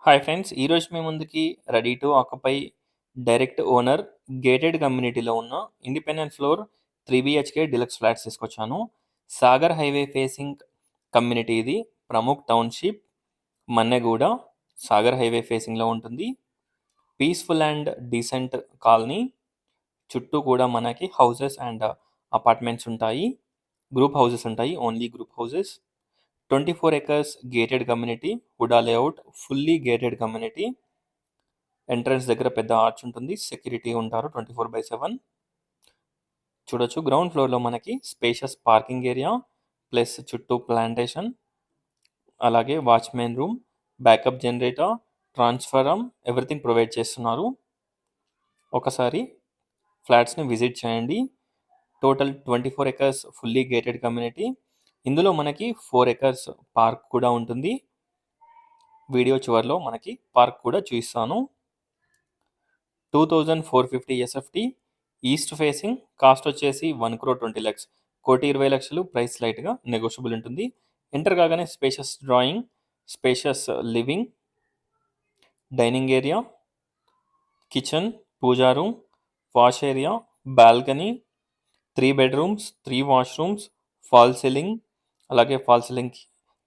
Hi friends! ఈరోజు మీ ముందుకి ready to occupy direct owner gated కమ్యూనిటీలో ఉన్న independent floor 3 BHK deluxe flats తీసుకొచ్చాను. సాగర్ హైవే ఫేసింగ్ కమ్యూనిటీ ఇది. ప్రముఖ్ టౌన్‌షిప్, మన్నెగూడ, సాగర్ హైవే ఫేసింగ్‌లో ఉంటుంది. Peaceful and decent colony. చుట్టూ కూడా మనకి హౌసెస్ అండ్ అపార్ట్మెంట్స్ ఉంటాయి. గ్రూప్ హౌసెస్ ఉంటాయి. Only group houses. 24 acres gated community. HUDA layout fully gated community. Entrance దగ్గర పెద్ద ఆర్చ్ ఉంటుంది. సెక్యూరిటీ ఉంటారు 24/7. చూడొచ్చు గ్రౌండ్ ఫ్లోర్లో మనకి స్పేషియస్ పార్కింగ్ ఏరియా ప్లస్ చుట్టూ ప్లాంటేషన్, అలాగే watchmen room, backup generator, transformer everything provide చేస్తున్నారు. ఒకసారి ఫ్లాట్స్ని విజిట్ చేయండి. Total 24 acres fully gated community. ఇందులో మనకి 4 acres పార్క్ కూడా ఉంటుంది. వీడియో చివరిలో మనకి పార్క్ కూడా చూపిస్తాను. 2450 SFT, ఈస్ట్ ఫేసింగ్. కాస్ట్ వచ్చేసి 1,20,00,000, 1,20,00,000. ప్రైస్ లైట్గా నెగోషియబుల్ ఉంటుంది. ఎంటర్ కాగానే spacious drawing, spacious living, dining area, kitchen, puja room, wash area, balcony, 3 bedrooms, 3 washrooms, fall ceiling, అలాగే ఫాల్ సీలింగ్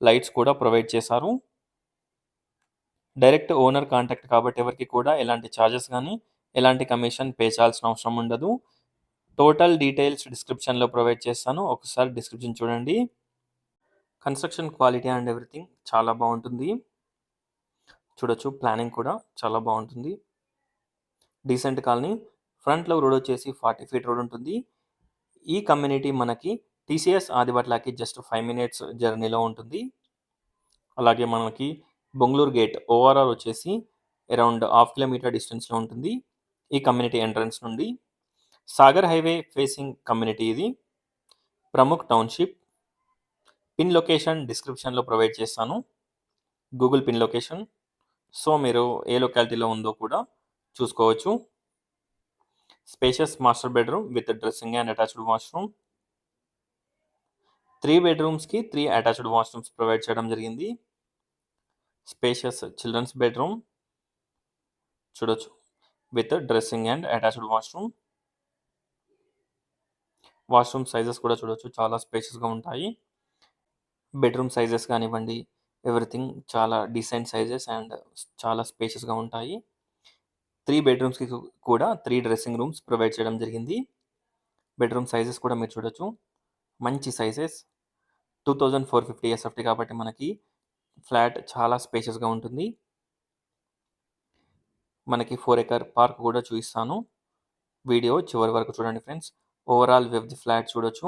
లైట్స్ కూడా ప్రొవైడ్ చేశారు. డైరెక్ట్ ఓనర్ కాంటాక్ట్ కాబట్టి ఎవరికి కూడా ఎలాంటి ఛార్జెస్ కానీ ఎలాంటి కమిషన్ పే చేయాల్సిన అవసరం ఉండదు. టోటల్ డీటెయిల్స్ డిస్క్రిప్షన్లో ప్రొవైడ్ చేస్తాను. ఒకసారి డిస్క్రిప్షన్ చూడండి. కన్స్ట్రక్షన్ క్వాలిటీ అండ్ ఎవ్రీథింగ్ చాలా బాగుంటుంది. చూడొచ్చు ప్లానింగ్ కూడా చాలా బాగుంటుంది. Decent colony. ఫ్రంట్లో రోడ్ వచ్చేసి 40 feet రోడ్ ఉంటుంది. ఈ కమ్యూనిటీ మనకి TCS ఆదిబట్లకి జస్ట్ 5 minutes జర్నీలో ఉంటుంది. అలాగే మనకి బొంగళూరు గేట్ ఓఆర్ఆర్ వచ్చేసి అరౌండ్ 1/2 kilometer డిస్టెన్స్లో ఉంటుంది ఈ కమ్యూనిటీ ఎంట్రన్స్ నుండి. సాగర్ హైవే ఫేసింగ్ కమ్యూనిటీ ఇది. ప్రముఖ్ టౌన్షిప్. పిన్ లొకేషన్ డిస్క్రిప్షన్లో ప్రొవైడ్ చేస్తాను, గూగుల్ పిన్ లొకేషన్. సో మీరు ఏ లొకాలిటీలో ఉందో కూడా చూసుకోవచ్చు. Spacious master bedroom with dressing and attached washroom. 3 bedrooms-కి 3 attached washrooms provide చేయడం జరిగింది. స్పేషియస్ చిల్డ్రన్స్ బెడ్రూమ్ చూడొచ్చు with dressing and attached washroom. Washroom sizes కూడా చూడొచ్చు, చాలా స్పేషియస్గా ఉంటాయి. బెడ్రూమ్ సైజెస్ కానివ్వండి, ఎవ్రీథింగ్ చాలా డీసెంట్ సైజెస్ అండ్ చాలా స్పేషియస్గా ఉంటాయి. 3 bedrooms-కి కూడా 3 డ్రెస్సింగ్ రూమ్స్ ప్రొవైడ్ చేయడం జరిగింది. బెడ్రూమ్ సైజెస్ కూడా మీరు చూడొచ్చు, మంచి సైజెస్. 2450 SFT కాబట్టి మనకి ఫ్లాట్ చాలా స్పేషియస్గా ఉంటుంది. మనకి 4 acre పార్క్ కూడా చూపిస్తాను. వీడియో చివరి వరకు చూడండి friends. Overall view of the flat చూడొచ్చు.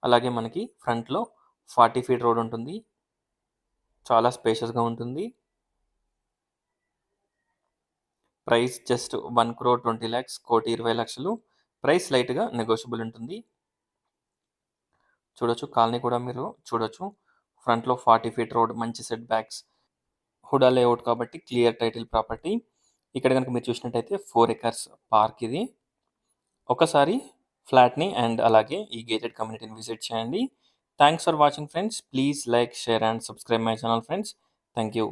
అలాగే మనకి ఫ్రంట్లో 40 feet రోడ్ ఉంటుంది. చాలా స్పేషియస్గా ఉంటుంది. Price just 1,20,00,000, 1,20,00,000. ప్రైస్ లైట్గా నెగోషియబుల్ ఉంటుంది. చూడొచ్చు కాలనీ కూడా మీరు చూడొచ్చు. ఫ్రంట్లో 40 feet రోడ్, మంచి సెట్ బ్యాక్స్. హుడా లేఅవుట్ కాబట్టి క్లియర్ టైటిల్ ప్రాపర్టీ. ఇక్కడ కనుక మీరు చూసినట్టయితే 4 acres పార్క్ ఇది. ఒకసారి ఫ్లాట్ని అండ్ అలాగే ఈ గేటెడ్ కమ్యూనిటీని విజిట్ చేయండి. Thanks for watching friends. Please like, share and subscribe my channel friends. Thank you.